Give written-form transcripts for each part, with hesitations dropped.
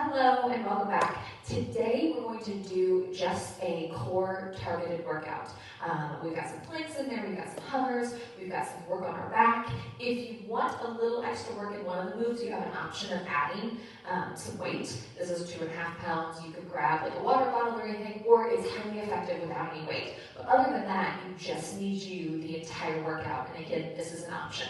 Hello and welcome back. Today we're going to do just a core targeted workout. We've got some planks in there, we've got some hovers, we've got some work on our back. If you want a little extra work in one of the moves, you have an option of adding some weight. This is 2.5 pounds. You could grab like a water bottle or anything, or it's highly effective without any weight. But other than that, you just need the entire workout. And again, this is an option.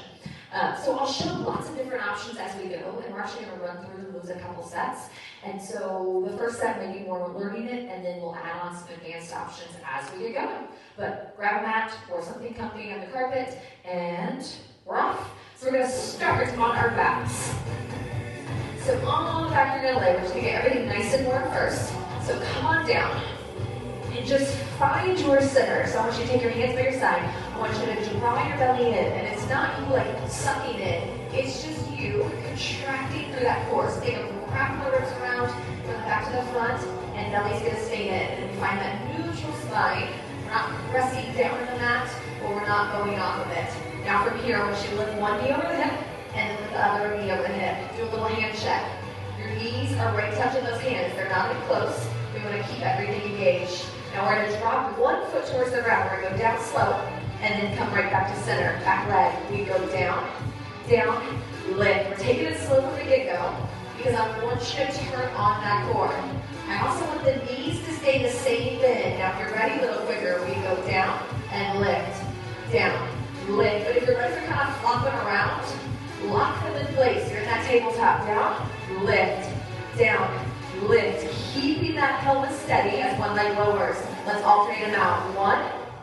So I'll show lots of different options as we go, and we're actually going to run through the moves a couple sets. And so the first set may be more learning it, and then we'll add on some advanced options as we get going. But grab a mat or something comfy on the carpet, and we're off. So we're going to start on our backs. So on the back you're going to lay. We're just going to get everything nice and warm first. So come on down. And just find your center. So I want you to take your hands by your side. I want you to draw your belly in. And it's not you like sucking in. It's just you contracting through that core. So take a wrap the ribs around from the back to the front. And belly's going to stay in. And find that neutral spine. We're not pressing down on the mat, but we're not going off of it. Now from here, I want you to lift one knee over the hip. And then lift the other knee over the hip. Do a little hand check. Your knees are right touching those hands. They're not even close. We want to keep everything engaged. Now we're going to drop one foot towards the ground. We're going to go down slow and then come right back to center. Back leg. We go down, down, lift. We're taking it slow from the get-go because I want you to turn on that core. I also want the knees to stay the same bend. Now if you're ready a little quicker, we go down and lift, down, lift. But if your legs are kind of flopping around, lock them in place. You're in that tabletop. Down, lift, down, lift, keeping that pelvis steady as one leg lowers. Let's alternate them out. 1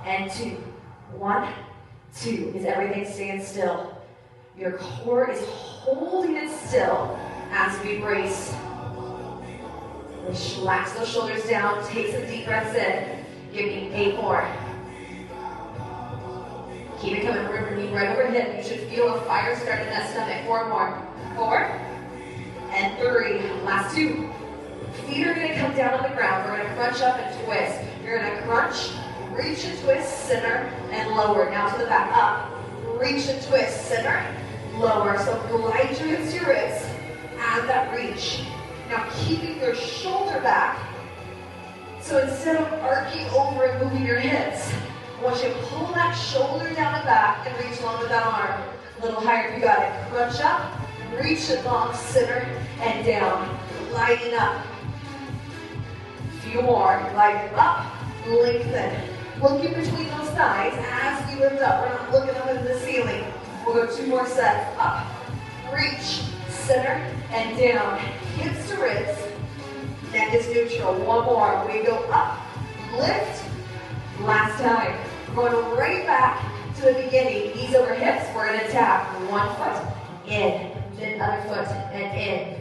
and 2. 1, 2. Is everything staying still? Your core is holding it still as we brace. Relax those shoulders down. Take some deep breaths in. Give me 8 more. Keep it coming. Remember, knee right over hip. You should feel a fire start in that stomach. 4 more. 4 and 3. Last 2. Feet are going to come down on the ground. We're going to crunch up and twist. You're going to crunch, reach and twist, center, and lower. Now to the back. Up, reach and twist, center, lower. So glide your hips to your ribs. Add that reach. Now keeping your shoulder back. So instead of arcing over and moving your hips, I want you to pull that shoulder down and back and reach long with that arm. A little higher if you got it. Crunch up, reach it long, center, and down. Gliding up. Few more. Glide up, lengthen. Looking between those thighs as we lift up. We're not looking up into the ceiling. We'll go 2 more sets. Up, reach, center, and down. Hips to ribs. Neck is neutral. 1 more. We go up, lift. Last time. We're going right back to the beginning. Knees over hips. We're going to tap 1 foot in, then other foot and in.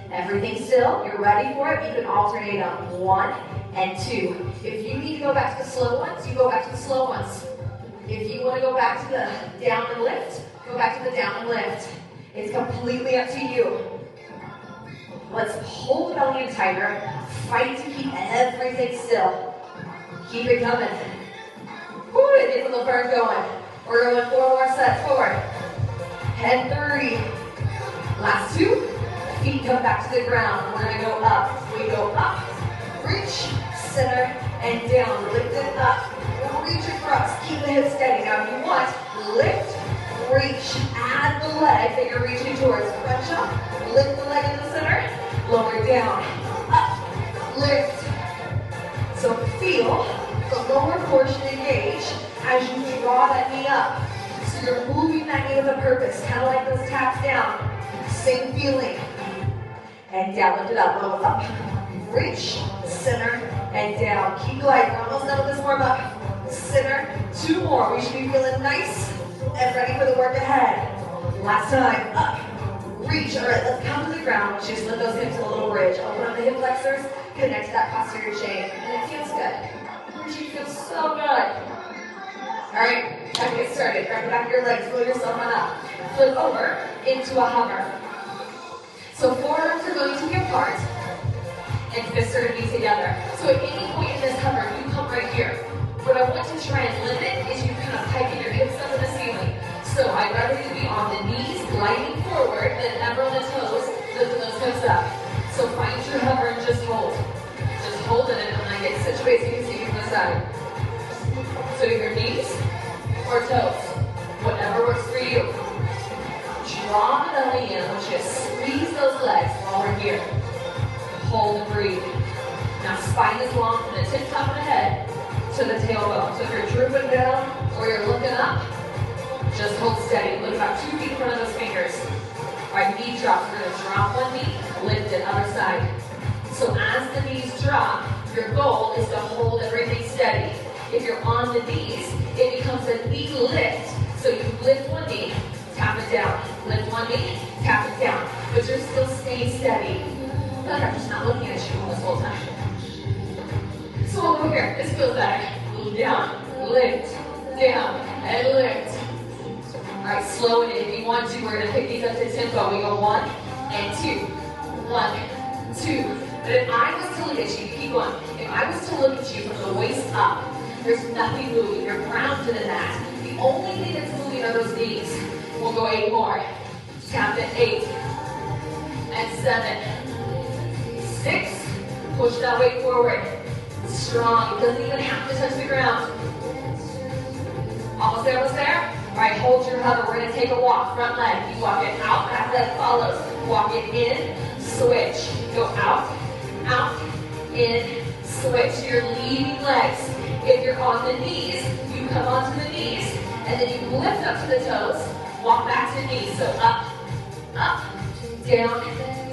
Everything still. You're ready for it. You can alternate them. 1 and 2. If you need to go back to the slow ones, you go back to the slow ones. If you want to go back to the down and lift, go back to the down and lift. It's completely up to you. Let's hold the belly in tighter. Fight to keep everything still. Keep it coming. Woo, get the little burn going. We're going 4 more sets. 4 and 3. Last 2. Feet come back to the ground. We're going to go up. We go up, reach, center, and down. Lift it up. Reach across. Keep the hips steady. Now if you want, lift, reach. Add the leg that you're reaching towards. Crunch up. Lift the leg in the center. Lower down. Up. Lift. So feel the lower portion engage as you draw that knee up. So you're moving that knee with a purpose. Kind of like those taps down. Same feeling. And down, lift it up, low up, reach, center, and down. Keep gliding, we're almost done with this warm up. Center, 2 more. We should be feeling nice and ready for the work ahead. Last time, up, reach. All right, let's come to the ground. Just lift those hips a little bridge. Open up the hip flexors, connect to that posterior chain, and it feels good. Bridging feels so good. All right, time to get started. Grab the back of your legs, roll yourself on up. Flip over into a hover. So forearms are going to be apart, and fists are going to be together. So at any point in this hover, you come right here. What I want to try and limit is you kind of hiking your hips up to the ceiling. So I'd rather you be on the knees, gliding forward, than ever on the toes, lifting those hips up. So weight so you can see from the side. So either knees or toes, whatever works for you. Draw the belly in, I want you to squeeze those legs while we're here. Hold and breathe. Now spine is long from the tip top of the head to the tailbone. So if you're drooping down or you're looking up, just hold steady. Look about 2 feet in front of those fingers. All right, knee drops. We're gonna drop one knee, lift it, other side. So as the knees drop, your goal is to hold everything steady. If you're on the knees, it becomes a knee lift. So you lift one knee, tap it down. Lift one knee, tap it down. But you're still staying steady. Look, I'm just not looking at you this whole time. So over here, this feels better. Down, lift, down, and lift. All right, slow it in. If you want to, we're gonna pick these up to tempo. We go 1 and 2. 1, 2. But if I was to look at you, keep going. If I was to look at you from the waist up, there's nothing moving. You're grounded in that. The only thing that's moving are those knees. We'll go 8 more. Tap it, 8 and 7, 6. Push that weight forward. Strong. It doesn't even have to touch the ground. Almost there, almost there. All right, hold your hover. We're going to take a walk. Front leg. You walk it out, back leg follows. Walk it in, switch. Go out, out, in, switch. You're leading legs. If you're on the knees, you come onto the knees, and then you lift up to the toes. Walk back to knees. So up, up, down,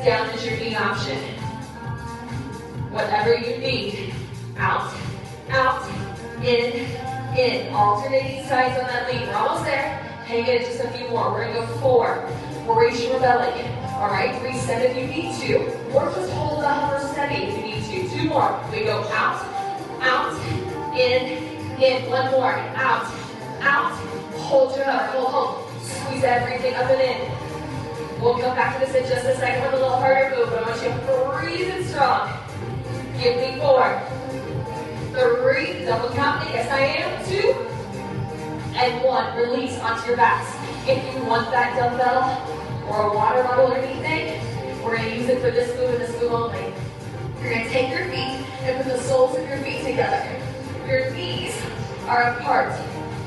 down is your knee option. Whatever you need. Out, out, in, alternating sides on that lead. We're almost there. Hang it just a few more. We're gonna go 4. Raise your belly. All right, reset if you need to. Or just hold the hover steady if you need to. 2 more. We go out, out, in. 1 more. Out, out. Hold your hover. Hold. Squeeze everything up and in. We'll come back to this in just a second with a little harder move, but I want you to breathe and strong. Give me 4. 3, double count me, yes I am, 2, and 1, release onto your backs. If you want that dumbbell or a water bottle or anything, we're going to use it for this move and this move only. You're going to take your feet and put the soles of your feet together. Your knees are apart.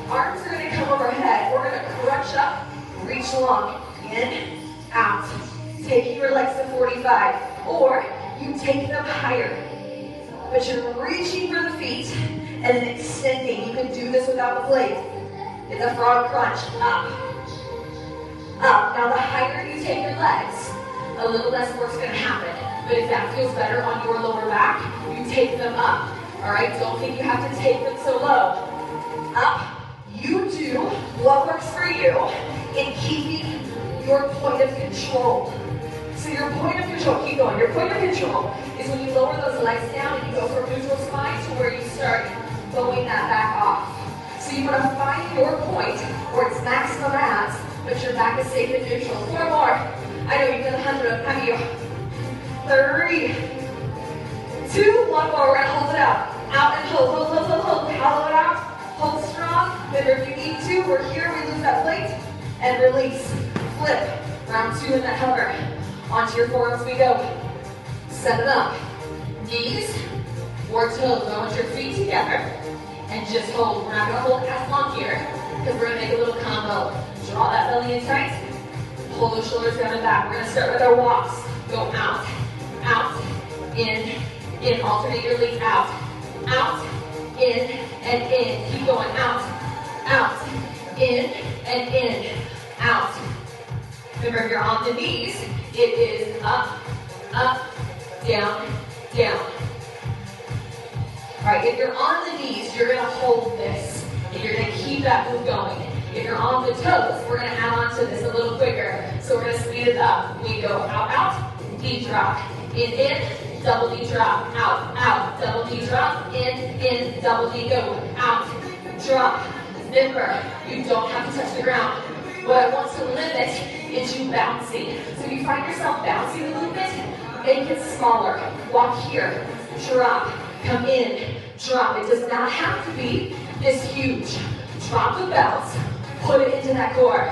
Arms are going to come overhead. We're going to crunch up, reach long, in, out. Taking your legs to 45, or you take them higher. But you're reaching for the feet and then extending. You can do this without the blade. It's a frog crunch. Up, up. Now the higher you take your legs, a little less work's going to happen. But if that feels better on your lower back, you take them up. All right? Don't think you have to take them so low. Up. You do what works for you in keeping your point of control. So your point of control, keep going. Your point of control is when you lower those legs down and you go from neutral spine to where you start bowing that back off. So you want to find your point where it's maximum abs, but your back is safe and neutral. 4 more. I know you've done 100 of them, haven't you? 3, 2, 1 more. We're going to hold it out. Out and hold. Hollow it out. Hold strong. Remember, if you need to, we're here. We lose that plate. And release. Flip. Round 2 in that hover. Onto your forearms we go. Set it up. Knees or toes. I want your feet together. And just hold. We're not going to hold as long here because we're going to make a little combo. Draw that belly in tight. Pull those shoulders down and back. We're going to start with our walks. Go out, out, in. Alternate your legs out, out, in, and in. Keep going out, out, in, and in, out. Remember, if you're on the knees, it is up, up, down, down. All right, if you're on the knees, you're going to hold this, and you're going to keep that move going. If you're on the toes, we're going to add on to this a little quicker. So we're going to speed it up. We go out, out, knee drop, in, double knee drop, out, out, double knee drop, in, double knee go, out, drop. Remember, you don't have to touch the ground. What I want to limit is you bouncing. So if you find yourself bouncing a little bit, make it smaller. Walk here, drop, come in, drop. It does not have to be this huge. Drop the bounce, put it into that core.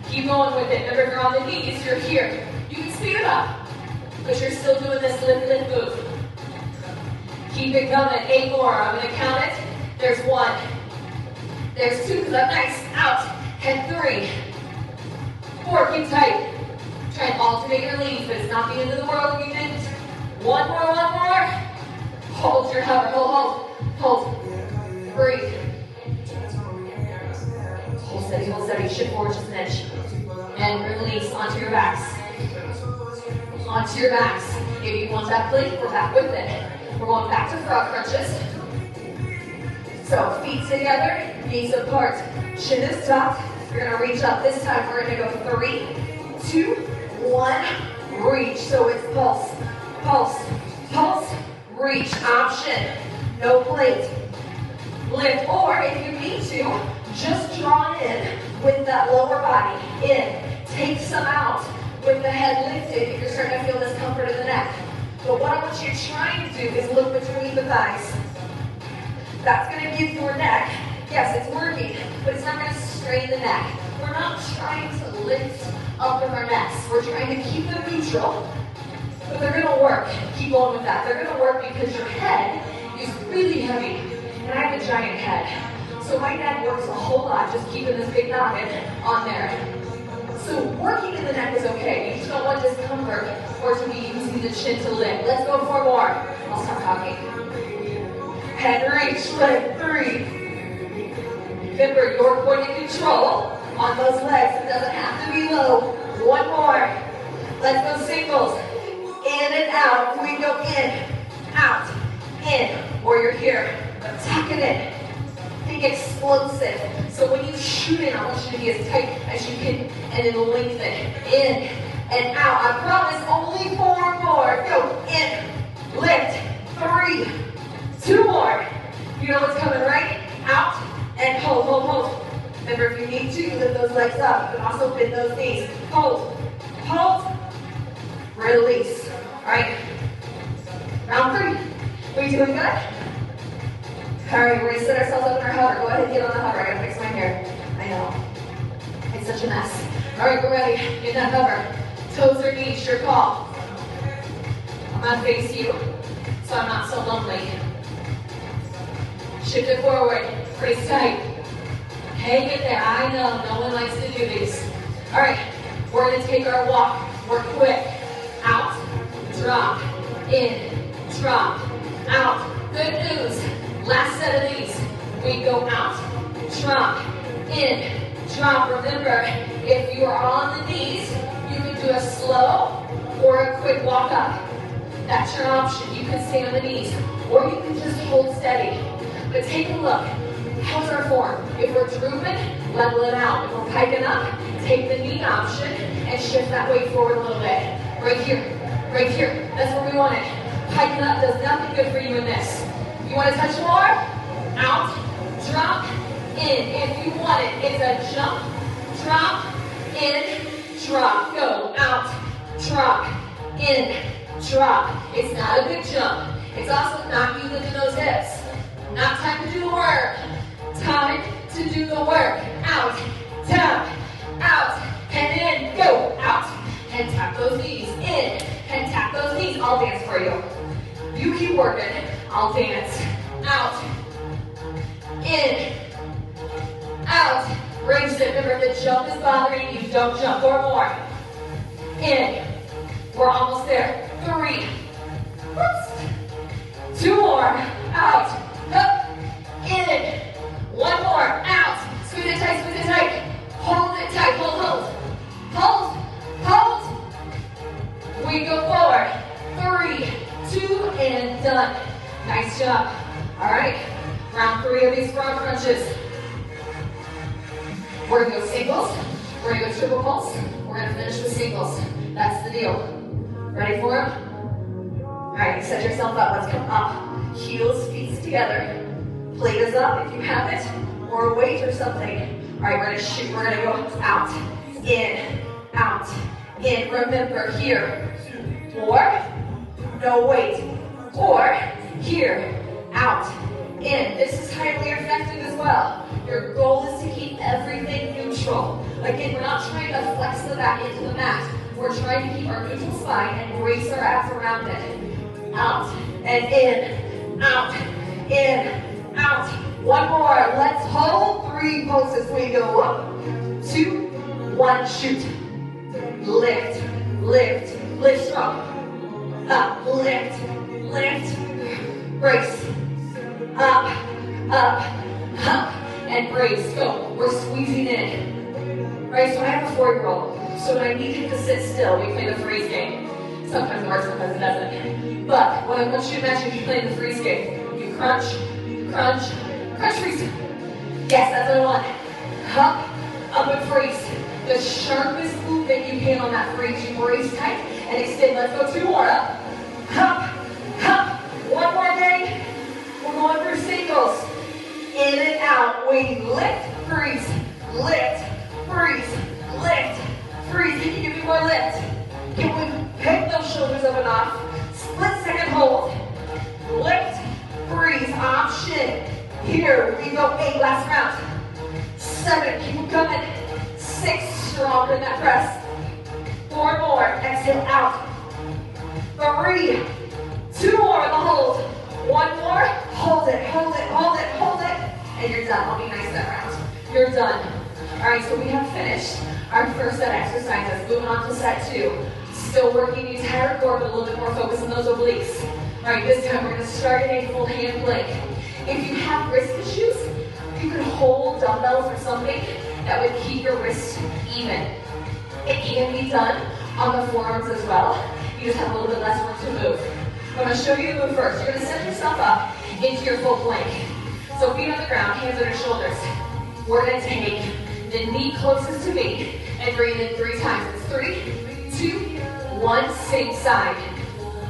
Keep going with it. Remember, if you're on the knees, you're here. You can speed it up, but you're still doing this lift move. Keep it coming. 8 more. I'm going to count it. There's 1. There's 2, because I'm nice. Out. And 3. 4. Keep tight. Try and alternate your leads, but it's not the end of the world if you didn't. 1 more, 1 more. Hold your hover. Hold, hold, hold. Breathe. Hold steady. Shift forward just an inch. And release onto your backs. Onto your backs. If you want that plank, we're back with it. We're going back to frog crunches. So feet together, knees apart. Chin is tucked. You're going to reach up. This time we're going to go 3, 2, 1. Reach. So it's pulse, pulse, pulse, reach. Option. No plate. Lift. Or if you need to, just draw in with that lower body. In. Take some out with the head lifted if you're starting to feel discomfort in the neck. But what I want you trying to do is look between the thighs. That's going to give your neck, yes, it's working, but it's not going to strain the neck. We're not trying to lift up with our necks. We're trying to keep them neutral, but they're going to work. Keep going with that. They're going to work because your head is really heavy, and I have a giant head. So my neck works a whole lot just keeping this big noggin on there. So working in the neck is okay. You just don't want discomfort or to be using the chin to lift. Let's go 4 more. I'll stop talking. Head reach, leg 3. Remember, you're going to control on those legs. It doesn't have to be low. 1 more. Let's go singles. In and out. We go in, out, in. Or you're here. Tuck it in. Think explosive. So when you shoot in, I want you to be as tight as you can and then lengthen. In and out. I promise only 4 more. Go in, lift, 3, 2 more. You know what's coming, right? Out and hold, hold, hold. Remember, if you need to, you lift those legs up. You can also bend those knees. Hold, hold, release. All right. Round 3. We doing good? All right, we're going to set ourselves up in our hover. Go ahead and get on the hover. I got to fix my hair. I know. It's such a mess. All right, we're ready. In that hover. Toes or knees, your call. I'm going to face you so I'm not so lonely. Shift it forward. Pretty tight. Hang it there. I know, no one likes to do these. All right, we're going to take our walk. We're quick. Out, drop, in, drop, out. Good news. Last set of these. We go out, drop, in, drop. Remember, if you are on the knees, you can do a slow or a quick walk up. That's your option. You can stay on the knees, or you can just hold steady. But take a look. How's our form? If we're drooping, level it out. If we're piking up, take the knee option and shift that weight forward a little bit. Right here, right here. That's where we want it. Piking up does nothing good for you in this. You want to touch more? Out, drop, in. If you want it, it's a jump, drop, in, drop. Go, out, drop, in, drop. It's not a big jump. It's also not you lifting those hips. Not time to do the work. Time to do the work. Out, tap, out, and in. Go, out, and tap those knees. In, and tap those knees. I'll dance for you. You keep working. I'll dance. Out, in, out. Range it. Remember, if the jump is bothering you, don't jump. 4 more. In. We're almost there. 3. Whoops. 2 more. Out. Up. In. 1 more. Out. Squeeze it tight, squeeze it tight. Hold it tight. Hold, hold. Hold, hold. We go forward. 3, 2, and done. Nice job. All right. Round 3 of these frog crunches. We're going to go singles. We're going to go triple pulse. We're going to finish with singles. That's the deal. Ready for it? All right, set yourself up. Let's come up. Heels, feet together. Plate is up if you have it, or a weight or something. All right, we're going to shoot. We're going to go out, in, out, in. Remember, here, or no weight, or here, out, in. This is highly effective as well. Your goal is to keep everything neutral. Again, we're not trying to flex the back into the mat. We're trying to keep our neutral spine and brace our abs around it. Out and in. out, in, out. One more. Let's hold. 3 pulses. We go up, 2, 1, shoot. Lift, lift, lift strong. Up, lift, lift, brace. Up, up, up, and brace. Go. We're squeezing in. Right, so I have a 4-year-old. So when I need him to sit still, we play the freeze game. Sometimes it works, sometimes it doesn't. But what I want you to imagine, you play the freeze game. You crunch, crunch, crunch, freeze. Yes, that's what I want. Up, up and freeze. The sharpest movement you can on that freeze. You brace tight and extend. Let's go 2 more. Up, up, up. 1 more day. We're going through singles. In and out. We lift, freeze, lift, freeze, lift, freeze. Can you give me more lift? Can we pick those shoulders up and off? Split second hold. Lift, freeze, option. Here we go. 8, last round. 7, keep them coming. 6, strong in that press. 4 more. Exhale out. 3, 2 more in the hold. 1 more. Hold it, hold it, hold it, hold it. And you're done. I'll be nice that round. You're done. All right, so we have finished our first set of exercises. Moving on to set 2. Still working the entire core, but a little bit more focus on those obliques. All right, this time we're going to start in a full hand plank. If you have wrist issues, you can hold dumbbells or something that would keep your wrist even. It can be done on the forearms as well. You just have a little bit less room to move. I'm going to show you the move first. You're going to set yourself up into your full plank. So feet on the ground, hands on your shoulders. We're going to take the knee closest to me and breathe in 3 times. It's 3, 2, 1, same side.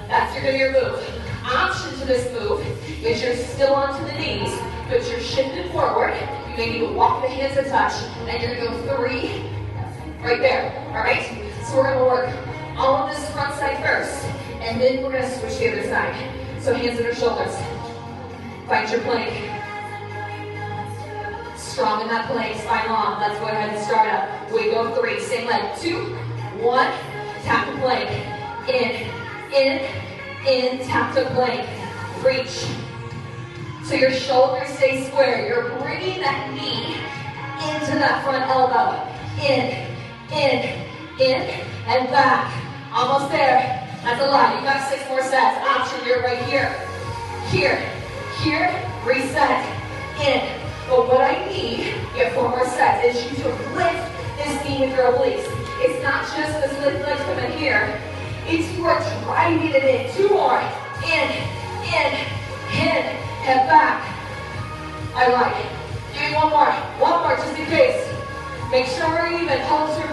That's going to be your move. Option to this move is you're still onto the knees, but you're shifted forward. You may need to walk the hands a touch, and you're going to go 3 right there. All right? So we're going to work all on this front side first, and then we're going to switch the other side. So hands on your shoulders. Find your plank. Strong in that plank, spine long. Let's go ahead and start up. We go 3, same leg. 2, 1, tap the plank. In, tap the plank. Reach. So your shoulders stay square. You're bringing that knee into that front elbow. In, and back. Almost there. That's a lot. You got 6 more sets. Option, you're right here. Here, reset. In. But what I need, you have 4 more sets, is you to lift this knee with your obliques. It's not just this lift leg coming here. It's you are driving it in. 2 more. In, and back. I like it. Give me 1 more. 1 more just in case. Make sure we're even. Hold your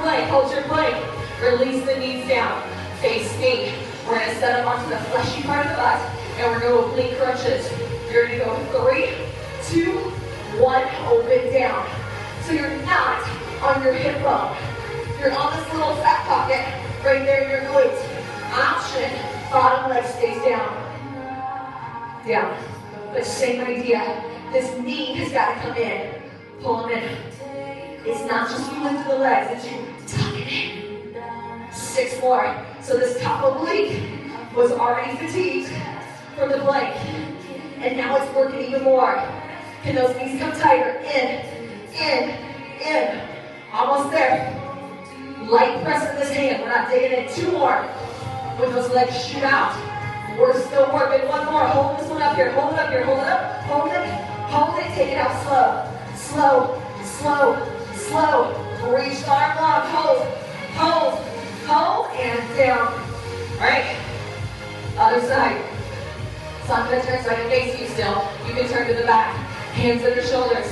plank. Release the knees down. Face me. We're going to set up onto the fleshy part of the butt, and we're going to oblique crunches. You're going to go 3, 2, 1, open down. So you're not on your hip bone. You're on this little fat pocket right there in your glutes. Option, bottom leg stays down. Down. But same idea. This knee has got to come in. Pull them in. It's not just you lift the legs, it's you tuck it in. 6 more. So this top oblique was already fatigued from the plank. And now it's working even more. Can those knees come tighter? In. Almost there. Light press in this hand. We're not digging in. 2 more. When those legs shoot out. We're still working. 1 more. Hold this one up here. Hold it up here. Hold it up. Hold it. Take it out slow. Reach the arm long. Hold. And down. All right. Other side. So I'm going to turn so I can face you still. You can turn to the back. Hands on your shoulders.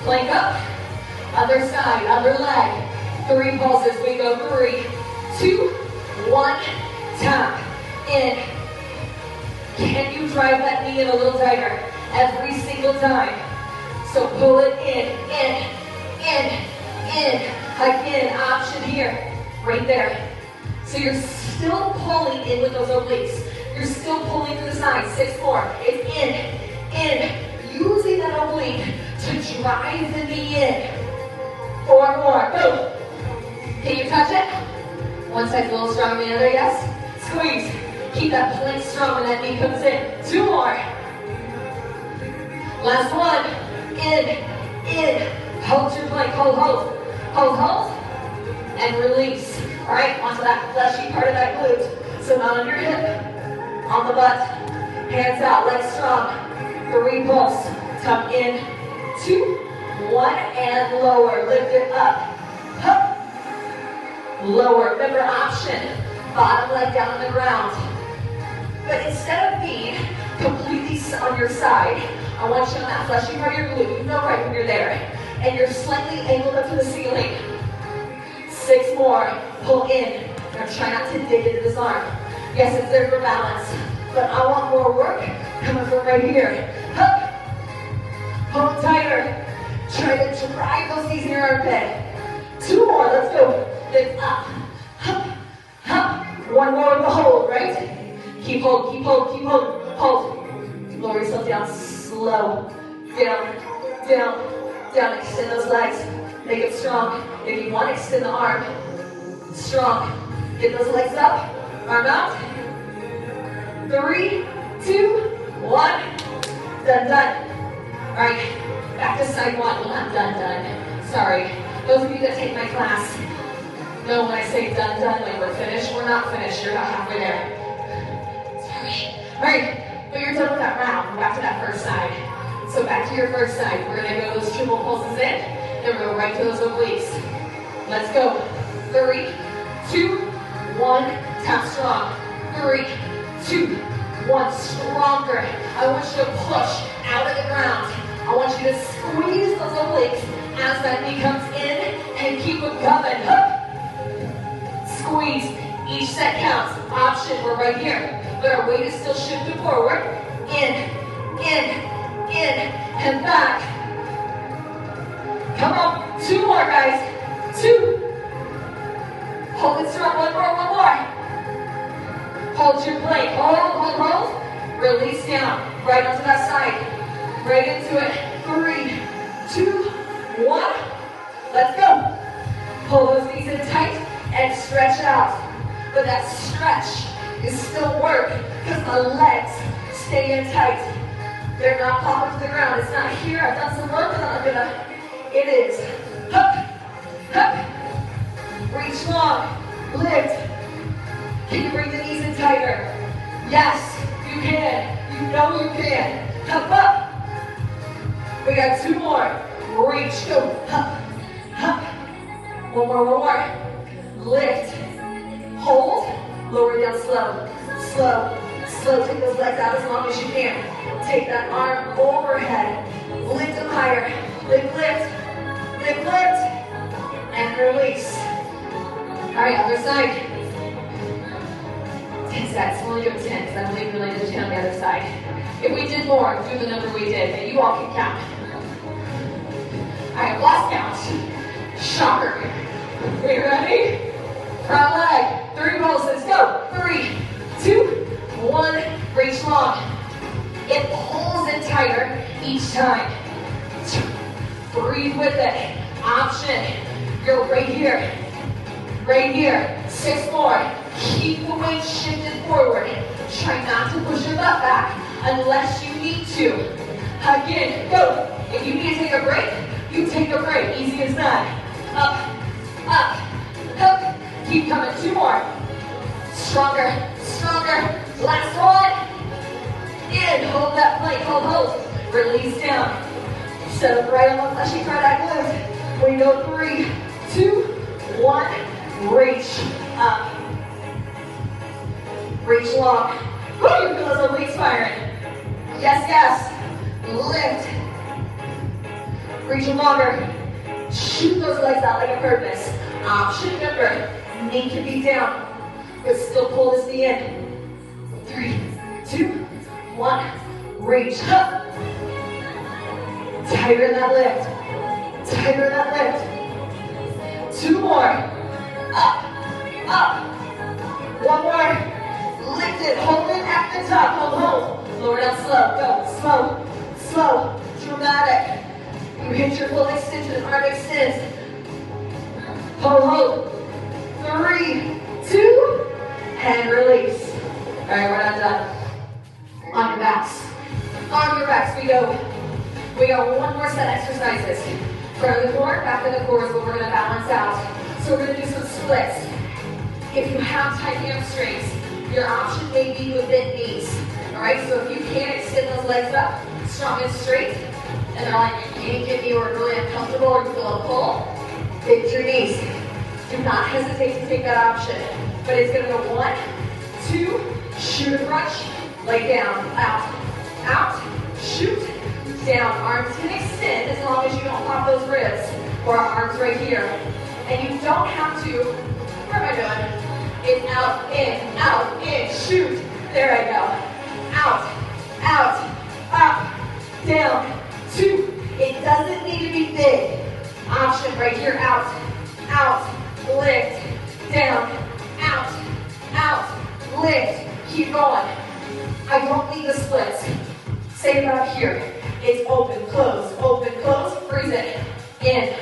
Plank up. Other side, other leg. 3 pulses. We go 3, 2, 1. Tap. In. Can you drive that knee in a little tighter? Every single time. So pull it in. Again, option here. Right there. So you're still pulling in with those obliques. You're still pulling to the side. 6 more. It's in. Using that oblique to drive the knee in. 4 more. Go. Can you touch it? One side's a little stronger than the other, yes? Squeeze. Keep that plank strong when that knee comes in. 2 more. Last one. In. Hold your plank. Hold. And release. All right, onto that fleshy part of that glute. So not on your hip, on the butt. Hands out, legs strong. 3 pulse. Tuck in. 2, 1, and lower. Lift it up. Up. Lower. Remember option. Bottom leg down on the ground. But instead of being completely on your side, I want you on that fleshy part of your glute. You know right when you're there. And you're slightly angled up to the ceiling. 6 more. Pull in. Now try not to dig into this arm. Yes, it's there for balance. But I want more work coming from right here. Up. Hold tighter. Try to drive those knees in your armpit. 2 more. Let's go. Lift up. Up. 1 more with the hold, right? Keep hold. Hold. Lower yourself down. Slow. Down. Extend those legs. Make it strong. If you want to extend the arm, strong. Get those legs up. Arm out. 3, 2, 1. Done. All right. Back to side 1. Well, not done. Sorry. Those of you that take my class know when I say done, like we're finished. We're not finished. You're not halfway there. Sorry. All right. But you're done with that round. We're back to that first side. So back to your first side. We're going to go those triple pulses in. Then we're going to go right to those obliques. Let's go. 3, 2, 1. Tap strong. 3, 2, 1. Stronger. I want you to push out of the ground. I want you to squeeze those obliques as that knee comes in and keep it coming. Up. Squeeze. Each set counts. Option. We're right here. But our weight is still shifted forward. In, and back. Come on. 2 more, guys. 2. Hold it strong. 1 more. Hold your plank. Hold. Release down. Right onto that side. Right into it. 3, 2, 1. Let's go. Pull those knees in tight and stretch out. But that stretch is still work because the legs stay in tight. They're not popping to the ground. It's not here. I've done some work and I'm gonna. It is. Up. Reach long. Lift. Can you bring the knees in tighter? Yes, you can. You know you can. Up. We got 2 more. Reach. Go. Up. 1 more. Lift. Hold. Lower down slow. Take those legs out as long as you can. Take that arm overhead. Lift them higher. Lift. And release. All right, other side. 10 sets. We'll only do 10 because I believe we only did 10 on the other side. If we did more, do the number we did, and you all can count. All right, last count. Shocker. Are you ready? Front leg. 3 pulses. Go. 3, 2, 1. Reach long. It pulls in tighter each time. Breathe with it. Option. Go right here. 6 more. Keep the weight shifted forward. Try not to push your butt back unless you need to. Again, go. If you need to take a break, you take a break. Easy as that. Up. Keep coming. 2 more. Stronger. Last one. In. Hold that plank. Hold. Release down. Set up right on the fleshy part of that glute. We go 3, 2, 1. Reach up. Reach long. Woo, you feel those obliques firing. Yes. Lift. Reach longer. Shoot those legs out like a purpose. Option number. Knee can be down, but still pull this knee in. 3, 2, 1. Reach up. Tighter that lift. 2 more. Up. 1 more. Lift it. Hold it at the top. Hold. Lower down slow. Go. Slow. Dramatic. You hit your full extension. Arm extends. Hold. 3, 2, and release. All right, go. We got one more set exercises. Front of the core, back of the core is what we're gonna balance out. So we're gonna do some splits. If you have tight hamstrings, your option may be with bent knees. All right, so if you can't extend those legs up, strong and straight, and they're like, you can't get me, or really uncomfortable, or you feel a pull, bend your knees. Do not hesitate to take that option. But it's gonna go 1, 2, shoot a crunch, lay down, out, shoot, down. Arms can extend as long as you don't pop those ribs, or our arms right here. And you don't have to, what am I doing? It's out, in, shoot. There I go. Out, up, down, 2. It doesn't need to be big. Option right here, out, lift, down, out, lift. Keep going. I don't need the splits. Same about here. It's open, close, freeze it. In,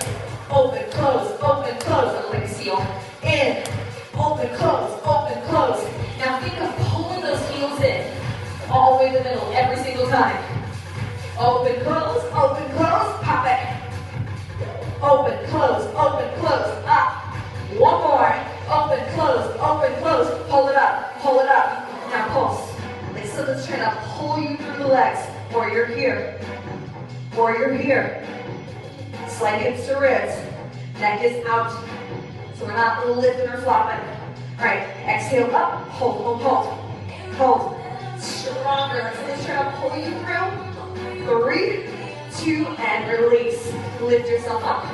open, close, like a seal. In, open, close. Now think of pulling those heels in all the way to the middle every single time. Open, close, pop it. Open, close, up. One more. Open, close, pull it up. Now pulse. Like something's trying to pull you through the legs. Warrior here. Slight hips to ribs. Neck is out. So we're not lifting or flopping. All right, exhale up, hold. Stronger. Something's trying to pull you through. 3, 2, and release. Lift yourself up.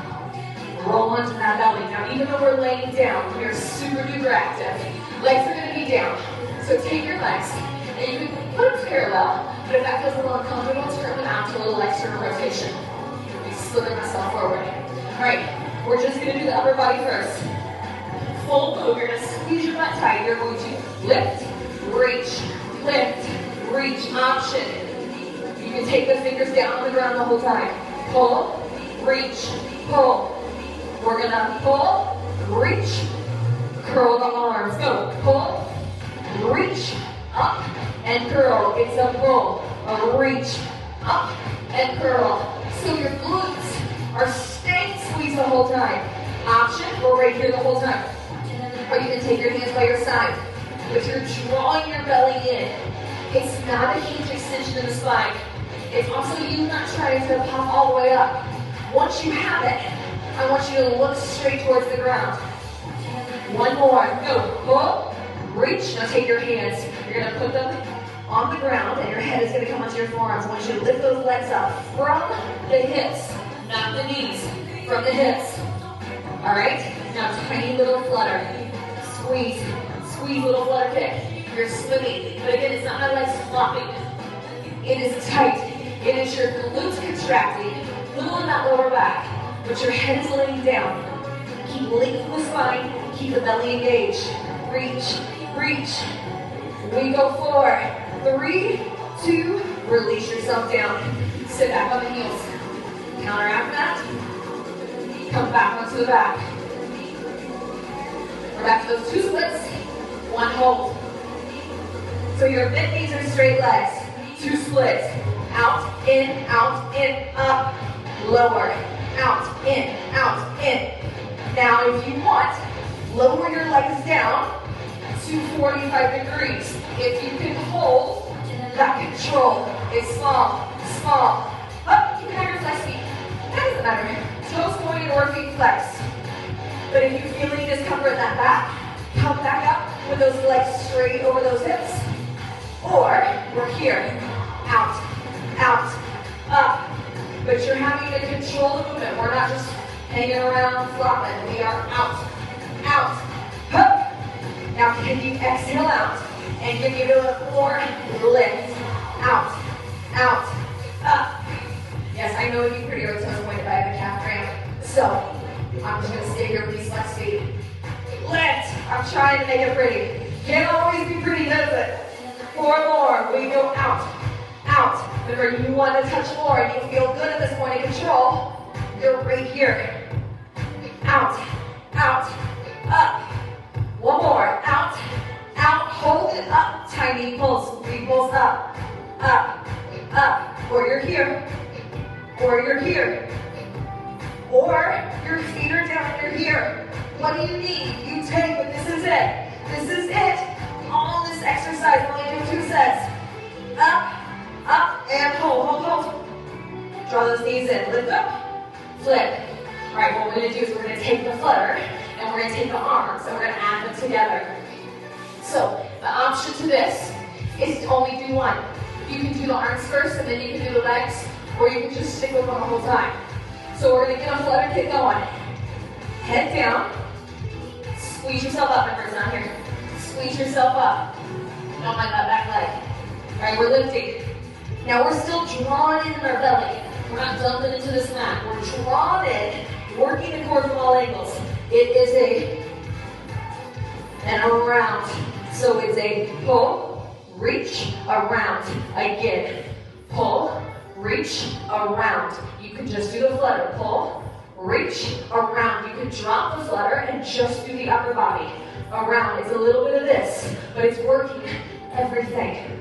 Roll onto that belly. Now, even though we're laying down, we are super duper active. Legs are going to be down. So take your legs, and you can put them parallel, but if that feels a little uncomfortable, turn them out to a little external rotation. I'm slithering myself forward. All right, we're just going to do the upper body first. Full move. You're going to squeeze your butt tight. You're going to lift, reach, option. You can take the fingers down on the ground the whole time. Pull, reach, pull. We're gonna pull, reach, curl the arms. Go, pull, reach, up, and curl. It's a pull, a reach, up, and curl. So your glutes are staying squeezed the whole time. Option, we're right here the whole time. Or you can take your hands by your side. But you're drawing your belly in. It's not a huge extension of the spine. It's also you not trying to pop all the way up. Once you have it, I want you to look straight towards the ground. One more. Go. Pull. Reach. Now take your hands. You're going to put them on the ground, and your head is going to come onto your forearms. I want you to lift those legs up from the hips, not the knees, from the hips. All right? Now tiny little flutter. Squeeze. Squeeze, little flutter kick. You're swimming. But again, it's not my legs flopping. It is tight. It is your glutes contracting. Little in that lower back. But your head is laying down. Keep lengthening the spine. Keep the belly engaged. Reach. We go 4, 3, 2, release yourself down. Sit back on the heels. Counteract that. Come back onto the back. We're back to those 2 splits. 1 hold. So your bent knees are straight legs. 2 splits. Out, in, up, lower. Out, in. Now if you want, lower your legs down to 45 degrees. If you can hold, that control is small. Up, you can have your flex feet. That doesn't matter. Toes pointed or feet flexed. But if you feel any discomfort in that back, come back up with those legs straight over those hips. Or we're here. Out, up. But you're having to control the movement. We're not just hanging around flopping. We are out, up. Now can you exhale out and give me a little more lift. Out, up. Yes, I know it'd be prettier with toes pointed, but I have a calf cramp. So I'm just gonna stay here with these flex feet. Lift. I'm trying to make it pretty. Can't always be pretty, does it? 4 more. We go out. Remember, you want to touch more and you feel good at this point in control. You're right here. Out, up. 1 more. Out. Hold it up. Tiny pulse. 3 pulls up. up, or you're here, or you're here, or your feet are down and you're here. What do you need? You take, but this is it. This is it. All this exercise, only do 2 sets. Up, up, and hold, hold, hold. Draw those knees in, lift up, flip. All right, what we're gonna do is we're gonna take the flutter, and we're gonna take the arms, and we're gonna add them together. So, the option to this is to only do one. You can do the arms first, and then you can do the legs, or you can just stick with them the whole time. So we're gonna get a flutter kick going. Head down, squeeze yourself up, members down here. Squeeze yourself up. Don't mind that back leg. All right, we're lifting. Now we're still drawn in our belly. We're not dumping into this mat. We're drawn in, working the core from all angles. It is and around. So it's a pull, reach, around. Again, pull, reach, around. You can just do the flutter. Pull, reach, around. You can drop the flutter and just do the upper body. Around. It's a little bit of this, but it's working everything.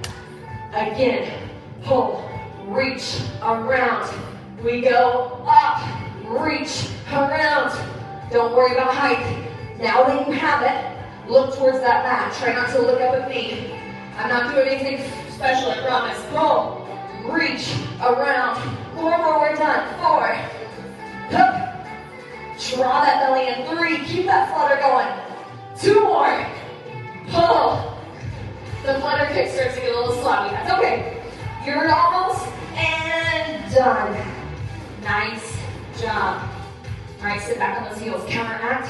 Again, pull, reach, around. We go up, reach, around. Don't worry about height. Now that you have it, look towards that mat. Try not to look up at me. I'm not doing anything special, I promise. Pull, reach, around. 4 more, we're done. 4. Hook. Draw that belly in. 3. Keep that flutter going. 2 more. Pull. The flutter kick starts to get a little sloppy. That's okay. You're almost and done. Nice job. All right, sit back on those heels. Counteract.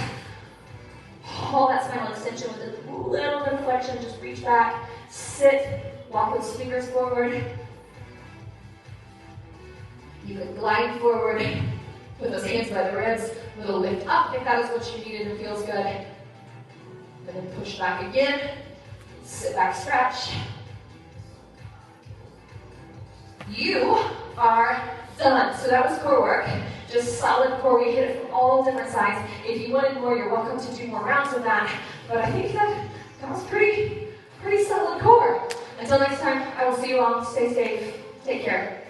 Hold that spinal extension with a little bit of flexion. Just reach back. Sit. Walk those fingers forward. You can glide forward. Put those hands by the ribs. A little lift up if that is what you needed and feels good. And then push back again. Sit back, stretch. You are done. So that was core work. Just solid core. We hit it from all different sides. If you wanted more, you're welcome to do more rounds of that. But I think that was pretty solid core. Until next time, I will see you all. Stay safe. Take care.